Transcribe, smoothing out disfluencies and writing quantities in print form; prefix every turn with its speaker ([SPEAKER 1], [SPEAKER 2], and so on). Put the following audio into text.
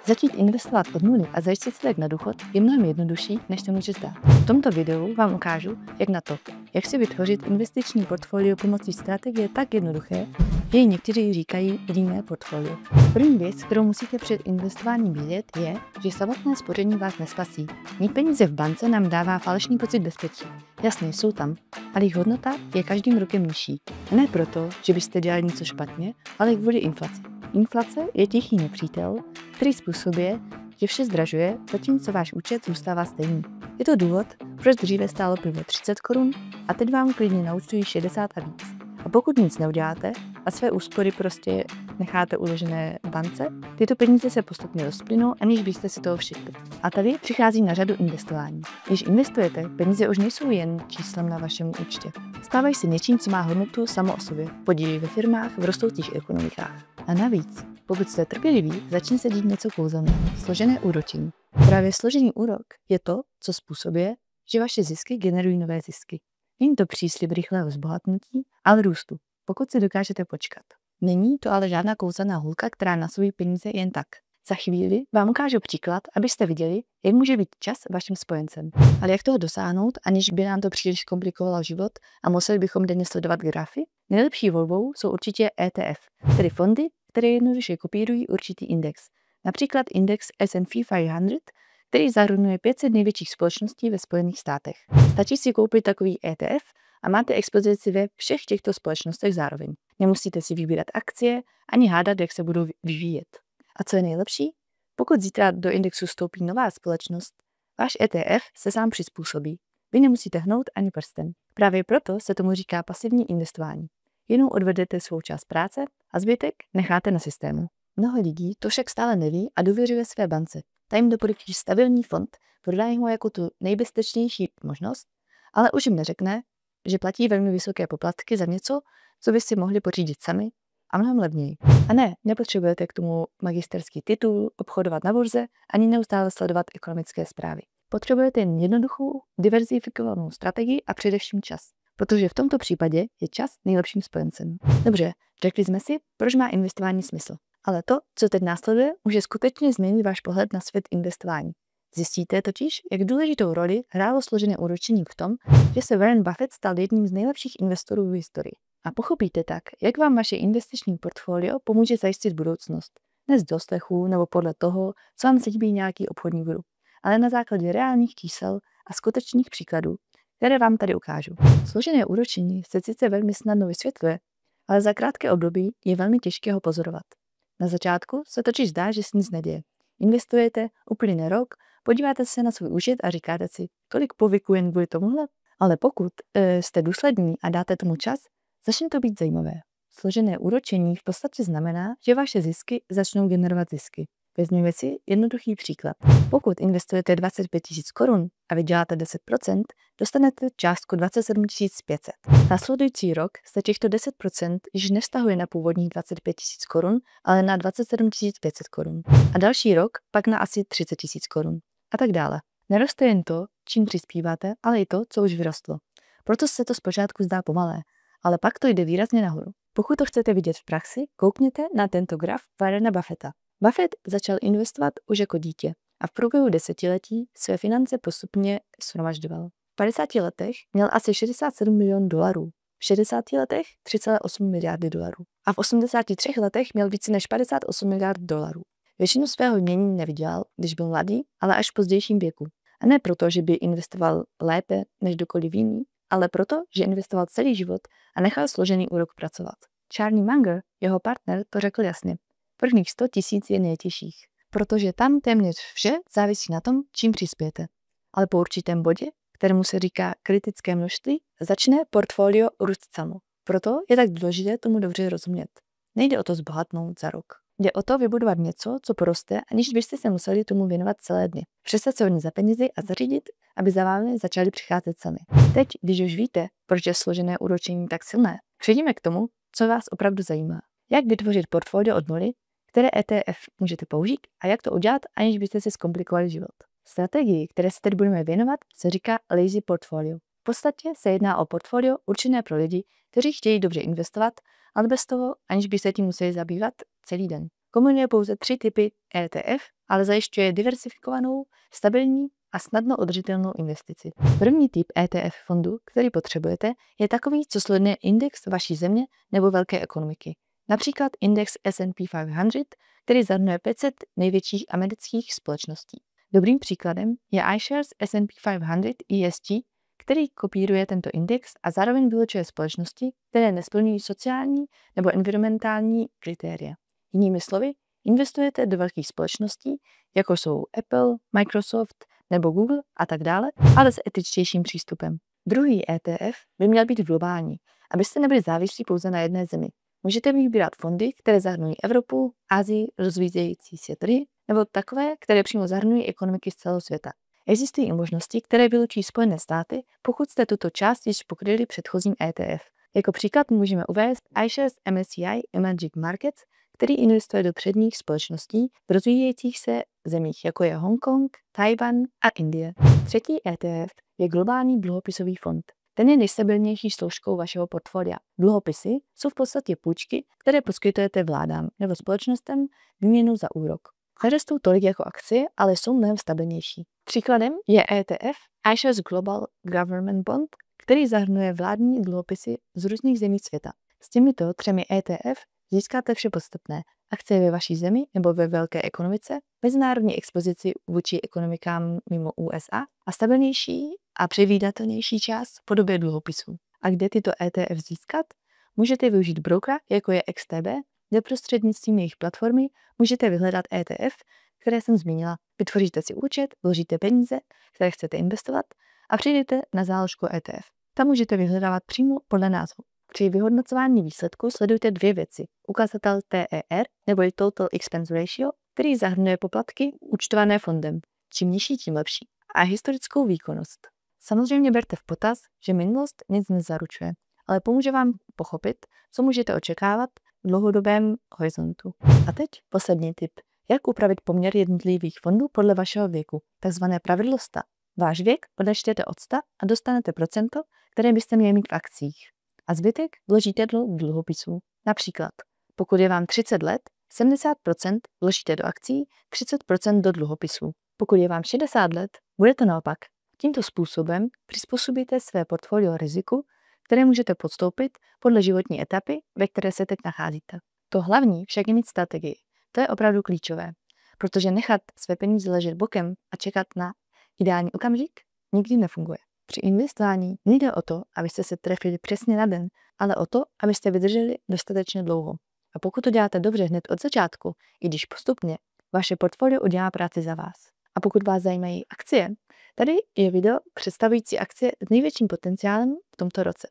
[SPEAKER 1] Začít investovat od nuly a zajistit si tak na důchod je mnohem jednodušší, než se může zdát. V tomto videu vám ukážu, jak na to, jak si vytvořit investiční portfolio pomocí strategie tak jednoduché, že ji někteří říkají líné portfolio. První věc, kterou musíte před investováním vědět, je, že samotné spoření vás nespasí. Mít peníze v bance nám dává falešný pocit bezpečí. Jasně, jsou tam, ale jejich hodnota je každým rokem nižší. Ne proto, že byste dělali něco špatně, ale kvůli inflaci. Inflace je tichý nepřítel, který způsobuje, že vše zdražuje, zatímco váš účet zůstává stejný. Je to důvod, proč dříve stálo pivo 30 korun a teď vám klidně naúčtují 60 a víc. A pokud nic neuděláte a své úspory prostě necháte uložené v bance, tyto peníze se postupně rozplynou, aniž byste si toho všimli. A tady přichází na řadu investování. Když investujete, peníze už nejsou jen číslem na vašem účtě. Stávají se něčím, co má hodnotu samo o sobě, podílí ve firmách v rostoucích ekonomikách. A navíc, pokud jste trpěliví, začne se dít něco kouzelného, složené úročení. Právě složený úrok je to, co způsobuje, že vaše zisky generují nové zisky. Není to příslib rychlého zbohatnutí, ale růstu, pokud si dokážete počkat. Není to ale žádná kouzelná hůlka, která nasoví peníze jen tak. Za chvíli vám ukážu příklad, abyste viděli, jak může být čas vaším spojencem. Ale jak toho dosáhnout, aniž by nám to příliš komplikovalo život a museli bychom denně sledovat grafy? Nejlepší volbou jsou určitě ETF, tedy fondy, které jednoduše kopírují určitý index. Například index S&P 500, který zahrnuje 500 největších společností ve Spojených státech. Stačí si koupit takový ETF a máte expozici ve všech těchto společnostech zároveň. Nemusíte si vybírat akcie ani hádat, jak se budou vyvíjet. A co je nejlepší? Pokud zítra do indexu vstoupí nová společnost, váš ETF se sám přizpůsobí. Vy nemusíte hnout ani prstem. Právě proto se tomu říká pasivní investování. Jenom odvedete svou část práce a zbytek necháte na systému. Mnoho lidí to však stále neví a důvěřuje své bance. Ta jim doporučí stabilní fond, prodají ho jako tu nejbezpečnější možnost, ale už jim neřekne, že platí velmi vysoké poplatky za něco, co by si mohli pořídit sami a mnohem levněji. A ne, nepotřebujete k tomu magisterský titul, obchodovat na burze ani neustále sledovat ekonomické zprávy. Potřebujete jen jednoduchou, diverzifikovanou strategii a především čas. Protože v tomto případě je čas nejlepším spojencem. Dobře, řekli jsme si, proč má investování smysl. Ale to, co teď následuje, může skutečně změnit váš pohled na svět investování. Zjistíte totiž, jak důležitou roli hrálo složené úročení v tom, že se Warren Buffett stal jedním z nejlepších investorů v historii. A pochopíte tak, jak vám vaše investiční portfolio pomůže zajistit budoucnost. Ne z doslechů nebo podle toho, co vám se líbí nějaký obchodní guru, ale na základě reálných čísel a skutečných příkladů, které vám tady ukážu. Složené úročení se sice velmi snadno vysvětluje, ale za krátké období je velmi těžké ho pozorovat. Na začátku se totiž zdá, že se nic neděje. Investujete, uplyne rok, podíváte se na svůj účet a říkáte si, kolik povyku jen kvůli tomuhle. Ale pokud jste důslední a dáte tomu čas, začne to být zajímavé. Složené úročení v podstatě znamená, že vaše zisky začnou generovat zisky. Vezměme si jednoduchý příklad. Pokud investujete 25 000 korun a vyděláte 10%, dostanete částku 27 500. Následující rok se těchto 10% již nevztahuje na původních 25 000 korun, ale na 27 500 korun. A další rok pak na asi 30 000 korun. A tak dále. Neroste jen to, čím přispíváte, ale i to, co už vyrostlo. Proto se to zpočátku zdá pomalé, ale pak to jde výrazně nahoru. Pokud to chcete vidět v praxi, koukněte na tento graf Warrena Buffetta. Buffett začal investovat už jako dítě a v průběhu desetiletí své finance postupně shromažďoval. V 50 letech měl asi 67 milionů dolarů, v 60 letech 3,8 miliardy dolarů a v 83 letech měl více než 58 miliard dolarů. Většinu svého jmění nevydělal, když byl mladý, ale až v pozdějším věku. A ne proto, že by investoval lépe než kdokoliv jiný, ale proto, že investoval celý život a nechal složený úrok pracovat. Charlie Munger, jeho partner, to řekl jasně. Prvních 100 000 je nejtěžších, protože tam téměř vše závisí na tom, čím přispějete. Ale po určitém bodě, kterému se říká kritické množství, začne portfolio růst samo. Proto je tak důležité tomu dobře rozumět. Nejde o to zbohatnout za rok. Jde o to vybudovat něco, co poroste, aniž byste se museli tomu věnovat celé dny. Přestat se hodně za peníze a zařídit, aby za vámi začaly přicházet sami. Teď, když už víte, proč je složené úročení tak silné, přejdeme k tomu, co vás opravdu zajímá. Jak vytvořit portfolio od nuly, které ETF můžete použít a jak to udělat, aniž byste si zkomplikovali život. Strategii, které se teď budeme věnovat, se říká lazy portfolio. V podstatě se jedná o portfolio určené pro lidi, kteří chtějí dobře investovat, ale bez toho, aniž by se tím museli zabývat celý den. kombinuje pouze 3 typy ETF, ale zajišťuje diversifikovanou, stabilní a snadno udržitelnou investici. První typ ETF fondu, který potřebujete, je takový, co sleduje index vaší země nebo velké ekonomiky. Například index S&P 500, který zahrnuje 500 největších amerických společností. Dobrým příkladem je iShares S&P 500 ESG, který kopíruje tento index a zároveň vylučuje společnosti, které nesplňují sociální nebo environmentální kritéria. Jinými slovy, investujete do velkých společností, jako jsou Apple, Microsoft nebo Google a tak dále, ale s etičtějším přístupem. Druhý ETF by měl být globální, abyste nebyli závislí pouze na jedné zemi. Můžete vybírat fondy, které zahrnují Evropu, Asii, rozvíjející se trhy, nebo takové, které přímo zahrnují ekonomiky z celého světa. Existují i možnosti, které vylučují Spojené státy, pokud jste tuto část již pokryli předchozím ETF. Jako příklad můžeme uvést iShares MSCI Emerging Markets, který investuje do předních společností v rozvíjejících se zemích, jako je Hongkong, Tchaj-wan a Indie. Třetí ETF je globální dluhopisový fond. Ten je nejstabilnější složkou vašeho portfolia. Dluhopisy jsou v podstatě půjčky, které poskytujete vládám nebo společnostem výměnou za úrok. Nerostou tolik jako akcie, ale jsou mnohem stabilnější. Příkladem je ETF iShares Global Government Bond, který zahrnuje vládní dluhopisy z různých zemí světa. S těmito 3 ETF získáte vše podstatné. Akcie ve vaší zemi nebo ve velké ekonomice, mezinárodní expozici vůči ekonomikám mimo USA a stabilnější a předvídatelnější část v podobě dluhopisů. A kde tyto ETF získat? Můžete využít brokera, jako je XTB, kde prostřednictvím jejich platformy můžete vyhledat ETF, které jsem zmínila. Vytvoříte si účet, vložíte peníze, které chcete investovat a přijdete na záložku ETF. Tam můžete vyhledávat přímo podle názvu. Při vyhodnocování výsledku sledujte 2 věci. Ukazatel TER nebo Total Expense Ratio, který zahrnuje poplatky účtované fondem. Čím nižší, tím lepší. A historickou výkonnost. Samozřejmě berte v potaz, že minulost nic nezaručuje, ale pomůže vám pochopit, co můžete očekávat v dlouhodobém horizontu. A teď poslední tip. Jak upravit poměr jednotlivých fondů podle vašeho věku, takzvané pravidlo 100. Váš věk odečtěte od 100 a dostanete procento, které byste měli mít v akcích. A zbytek vložíte do dluhopisů. Například, pokud je vám 30 let, 70% vložíte do akcí, 30% do dluhopisů. Pokud je vám 60 let, bude to naopak. Tímto způsobem přizpůsobíte své portfolio riziku, které můžete podstoupit podle životní etapy, ve které se teď nacházíte. To hlavní však je mít strategii. To je opravdu klíčové, protože nechat své peníze ležet bokem a čekat na ideální okamžik nikdy nefunguje. Při investování nejde o to, abyste se trefili přesně na den, ale o to, abyste vydrželi dostatečně dlouho. A pokud to děláte dobře hned od začátku, i když postupně, vaše portfolio udělá práci za vás. A pokud vás zajímají akcie, tady je video představující akcie s největším potenciálem v tomto roce.